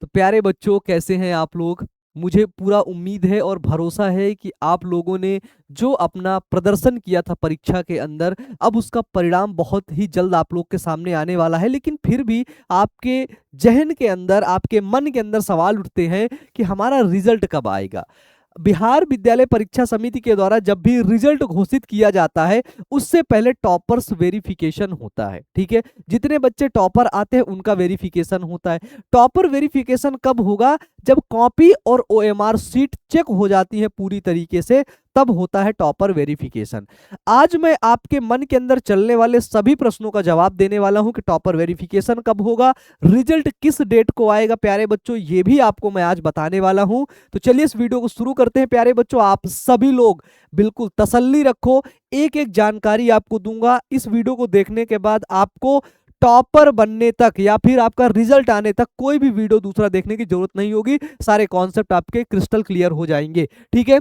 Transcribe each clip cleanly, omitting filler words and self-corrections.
तो प्यारे बच्चों, कैसे हैं आप लोग। मुझे पूरा उम्मीद है और भरोसा है कि आप लोगों ने जो अपना प्रदर्शन किया था परीक्षा के अंदर, अब उसका परिणाम बहुत ही जल्द आप लोग के सामने आने वाला है। लेकिन फिर भी आपके जहन के अंदर, आपके मन के अंदर सवाल उठते हैं कि हमारा रिजल्ट कब आएगा। बिहार विद्यालय परीक्षा समिति के द्वारा जब भी रिजल्ट घोषित किया जाता है, उससे पहले टॉपर्स वेरिफिकेशन होता है। ठीक है, जितने बच्चे टॉपर आते हैं उनका वेरिफिकेशन होता है। टॉपर वेरिफिकेशन कब होगा? जब कॉपी और ओएमआर सीट चेक हो जाती है पूरी तरीके से, तब होता है टॉपर वेरिफिकेशन। आज मैं आपके मन के अंदर चलने वाले सभी प्रश्नों का जवाब देने वाला हूं कि टॉपर वेरिफिकेशन कब होगा, रिजल्ट किस डेट को आएगा प्यारे बच्चों, ये भी आपको मैं आज बताने वाला हूं। तो चलिए इस वीडियो को शुरू करते हैं प्यारे बच्चों। आप सभी लोग बिल्कुल तसल्ली रखो, एक एक जानकारी आपको दूंगा। इस वीडियो को देखने के बाद आपको टॉपर बनने तक या फिर आपका रिजल्ट आने तक कोई भी वीडियो दूसरा देखने की जरूरत नहीं होगी। सारे कॉन्सेप्ट आपके क्रिस्टल क्लियर हो जाएंगे। ठीक है,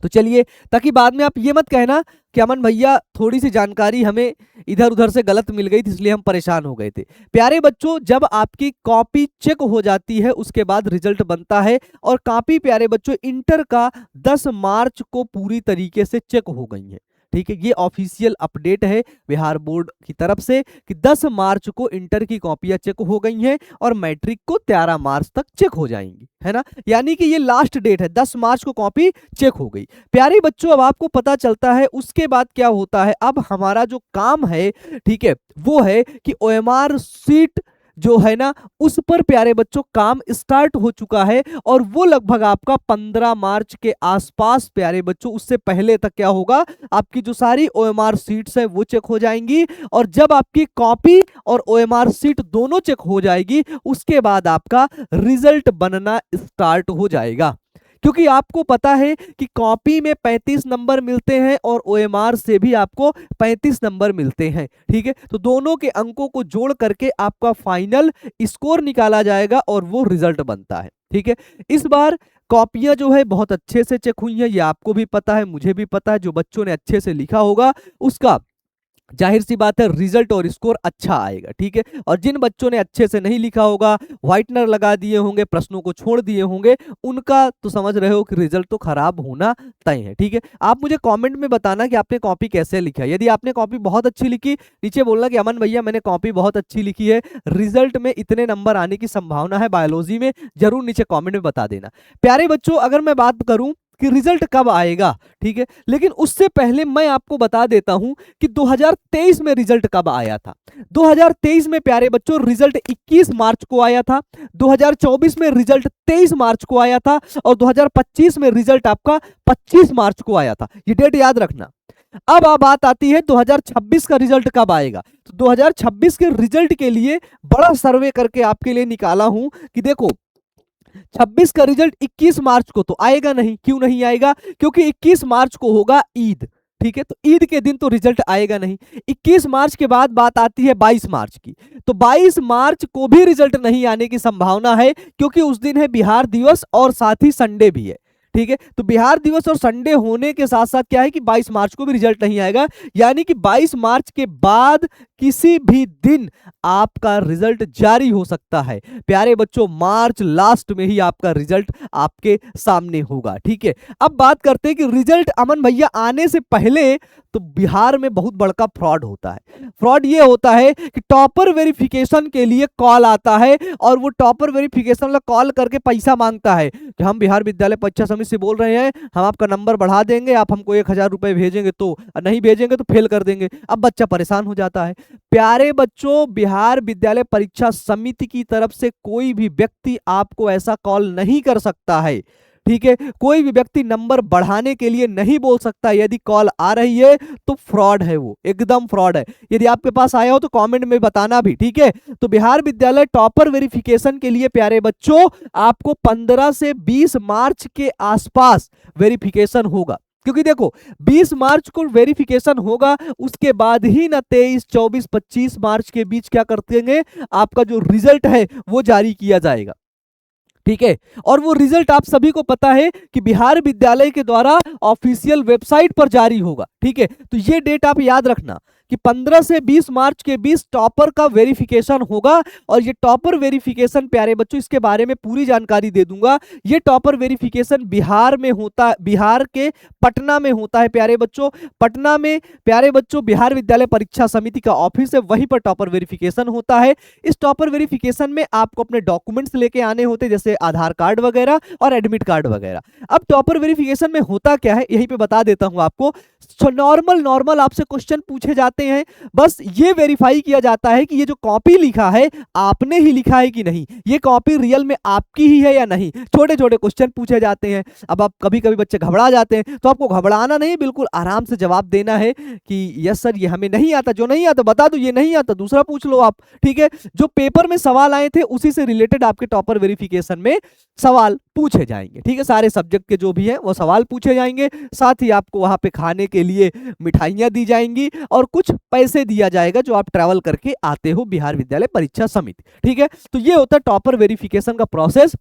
तो चलिए, ताकि बाद में आप ये मत कहना कि अमन भैया थोड़ी सी जानकारी हमें इधर उधर से गलत मिल गई थी इसलिए हम परेशान हो गए थे। प्यारे बच्चों, जब आपकी कॉपी चेक हो जाती है उसके बाद रिजल्ट बनता है। और कॉपी प्यारे बच्चों इंटर का 10 मार्च को पूरी तरीके से चेक हो गई है। ठीक है, ये ऑफिशियल अपडेट है बिहार बोर्ड की तरफ से कि 10 मार्च को इंटर की कॉपियां चेक हो गई हैं और मैट्रिक को 13 मार्च तक चेक हो जाएंगी, है ना। यानी कि ये लास्ट डेट है, 10 मार्च को कॉपी चेक हो गई। प्यारे बच्चों, अब आपको पता चलता है उसके बाद क्या होता है। अब हमारा जो काम है, ठीक है, वो है कि ओएमआर सीट जो है ना, उस पर प्यारे बच्चों काम स्टार्ट हो चुका है। और वो लगभग आपका 15 मार्च के आसपास प्यारे बच्चों, उससे पहले तक क्या होगा, आपकी जो सारी ओएमआर सीट्स है वो चेक हो जाएंगी। और जब आपकी कॉपी और ओएमआर सीट दोनों चेक हो जाएगी, उसके बाद आपका रिजल्ट बनना स्टार्ट हो जाएगा। क्योंकि आपको पता है कि कॉपी में 35 नंबर मिलते हैं और ओएमआर से भी आपको 35 नंबर मिलते हैं। ठीक है, तो दोनों के अंकों को जोड़ करके आपका फाइनल स्कोर निकाला जाएगा और वो रिजल्ट बनता है। ठीक है, इस बार कॉपियां जो है बहुत अच्छे से चेक हुई हैं, ये आपको भी पता है, मुझे भी पता है। जो बच्चों ने अच्छे से लिखा होगा उसका जाहिर सी बात है रिजल्ट और स्कोर अच्छा आएगा। ठीक है, और जिन बच्चों ने अच्छे से नहीं लिखा होगा, व्हाइटनर लगा दिए होंगे, प्रश्नों को छोड़ दिए होंगे, उनका तो समझ रहे हो कि रिजल्ट तो खराब होना तय है। ठीक है, आप मुझे कमेंट में बताना कि आपने कॉपी कैसे लिखा है। यदि आपने कॉपी बहुत अच्छी लिखी, नीचे बोलना कि अमन भैया मैंने कॉपी बहुत अच्छी लिखी है, रिजल्ट में इतने नंबर आने की संभावना है बायोलॉजी में, जरूर नीचे कॉमेंट में बता देना। प्यारे बच्चों, अगर मैं बात करूं कि रिजल्ट कब आएगा, ठीक है, लेकिन उससे पहले मैं आपको बता देता हूं कि 2023 में रिजल्ट कब आया था। 2023 में प्यारे बच्चों रिजल्ट 21 मार्च को आया था। 2024 में रिजल्ट 23 मार्च को आया था और 2025 में रिजल्ट आपका 25 मार्च को आया था। ये डेट याद रखना। अब बात आती है 2026 का रिजल्ट कब आएगा। तो 2026 के रिजल्ट के लिए बड़ा सर्वे करके आपके लिए निकाला हूं कि देखो, 26 का रिजल्ट 21 मार्च को तो आएगा नहीं। क्यों नहीं आएगा? क्योंकि 21 मार्च को होगा ईद। ठीक है, तो ईद के दिन तो रिजल्ट आएगा नहीं। 21 मार्च के बाद बात आती है 22 मार्च की, तो 22 मार्च को भी रिजल्ट नहीं आने की संभावना है, क्योंकि उस दिन है बिहार दिवस और साथ ही संडे भी है। ठीक है, तो बिहार दिवस और संडे होने के साथ साथ क्या है कि 22 मार्च को भी रिजल्ट नहीं आएगा। यानी कि 22 मार्च के बाद किसी भी दिन आपका रिजल्ट जारी हो सकता है। प्यारे बच्चों, मार्च लास्ट में ही आपका रिजल्ट आपके सामने होगा। ठीक है, अब बात करते हैं कि रिजल्ट अमन भैया आने से पहले तो बिहार में बहुत बड़का फ्रॉड होता है। फ्रॉड ये होता है कि टॉपर वेरिफिकेशन के लिए कॉल आता है और वो टॉपर वेरिफिकेशन वाला कॉल करके पैसा मांगता है कि हम बिहार विद्यालय परीक्षा समिति से बोल रहे हैं, हम आपका नंबर बढ़ा देंगे, आप हमको 1000 रुपए भेजेंगे तो, नहीं भेजेंगे तो फेल कर देंगे। अब बच्चा परेशान हो जाता है। प्यारे बच्चों, बिहार विद्यालय परीक्षा समिति की तरफ से कोई भी व्यक्ति आपको ऐसा कॉल नहीं कर सकता है। ठीक है, कोई भी व्यक्ति नंबर बढ़ाने के लिए नहीं बोल सकता। यदि कॉल आ रही है तो फ्रॉड है, वो एकदम फ्रॉड है। यदि आपके पास आया हो तो कमेंट में बताना भी। ठीक है, तो बिहार विद्यालय टॉपर वेरिफिकेशन के लिए प्यारे बच्चों आपको 15 से 20 मार्च के आसपास वेरिफिकेशन होगा। क्योंकि देखो, 20 मार्च को वेरिफिकेशन होगा, उसके बाद ही ना 23, 24, 25 मार्च के बीच क्या करते आपका जो रिजल्ट है वो जारी किया जाएगा। ठीक है, और वो रिजल्ट आप सभी को पता है कि बिहार विद्यालय के द्वारा ऑफिशियल वेबसाइट पर जारी होगा। ठीक है, तो ये डेट आप याद रखना कि 15 से 20 मार्च के बीच टॉपर का वेरिफिकेशन होगा। और ये टॉपर वेरिफिकेशन प्यारे बच्चों, इसके बारे में पूरी जानकारी दे दूंगा। ये टॉपर वेरिफिकेशन बिहार में होता, बिहार के पटना में होता है प्यारे बच्चों। पटना में प्यारे बच्चों बिहार विद्यालय परीक्षा समिति का ऑफिस है, वहीं पर टॉपर वेरिफिकेशन होता है। इस टॉपर वेरिफिकेशन में आपको अपने डॉक्यूमेंट्स लेके आने होते, जैसे आधार कार्ड वगैरह और एडमिट कार्ड वगैरह। अब टॉपर वेरिफिकेशन में होता क्या है, यहीं पे बता देता हूं आपको। नॉर्मल आपसे क्वेश्चन पूछे जाते हैं, बस ये वेरीफाई किया जाता है कि ये जो कॉपी लिखा है आपने ही लिखा है कि नहीं, ये कॉपी रियल में आपकी ही है या नहीं। छोटे छोटे क्वेश्चन पूछे जाते हैं। अब आप कभी कभी बच्चे घबरा जाते हैं, तो आपको घबराना नहीं, बिल्कुल आराम से जवाब देना है कि यस सर ये हमें नहीं आता, जो नहीं आता बता दो, ये नहीं आता दूसरा पूछ लो आप, ठीक है। जो पेपर में सवाल आए थे उसी से रिलेटेड आपके टॉपर वेरिफिकेशन में सवाल पूछे जाएंगे, ठीक है। सारे सब्जेक्ट के जो भी हैं वो सवाल पूछे जाएंगे। साथ ही आपको वहां पे खाने के लिए मिठाइयां दी जाएंगी और कुछ पैसे दिया जाएगा जो आप ट्रैवल करके आते हो बिहार विद्यालय परीक्षा समिति, ठीक है। तो ये होता है टॉपर वेरिफिकेशन का प्रोसेस।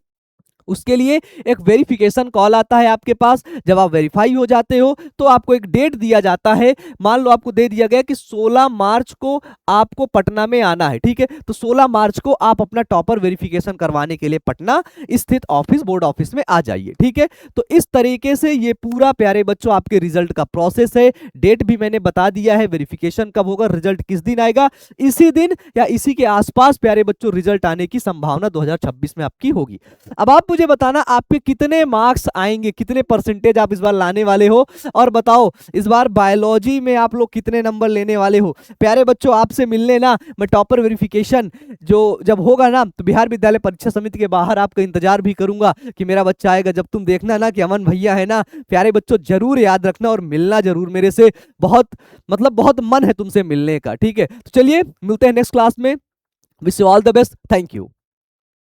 उसके लिए एक वेरिफिकेशन कॉल आता है आपके पास। जब आप वेरीफाई हो जाते हो तो आपको एक डेट दिया जाता है। मान लो आपको दे दिया गया कि 16 मार्च को आपको पटना में आना है, ठीक है। तो 16 मार्च को आप अपना टॉपर वेरिफिकेशन करवाने के लिए पटना स्थित ऑफिस, बोर्ड ऑफिस में आ जाइए, ठीक है। तो इस तरीके से ये पूरा प्यारे बच्चों आपके रिजल्ट का प्रोसेस है। डेट भी मैंने बता दिया है, वेरिफिकेशन कब होगा, रिजल्ट किस दिन आएगा, इसी दिन या इसी के आसपास प्यारे बच्चों रिजल्ट आने की संभावना 2026 में आपकी होगी। अब आप मुझे बताना आपके कितने मार्क्स आएंगे, कितने परसेंटेज आप इस बार लाने वाले हो, और बताओ इस बार बायोलॉजी में आप लोग कितने नंबर लेने वाले हो। प्यारे बच्चों आपसे मिलने ना मैं टॉपर वेरिफिकेशन जो जब होगा ना, तो बिहार विद्यालय परीक्षा समिति के बाहर आपका इंतजार भी करूंगा कि मेरा बच्चा आएगा। जब तुम देखना ना कि अमन भैया है ना, प्यारे बच्चों जरूर याद रखना और मिलना जरूर मेरे से। बहुत मतलब बहुत मन है तुमसे मिलने का, ठीक है। तो चलिए मिलते हैं नेक्स्ट क्लास में। Wish you all the best, thank you.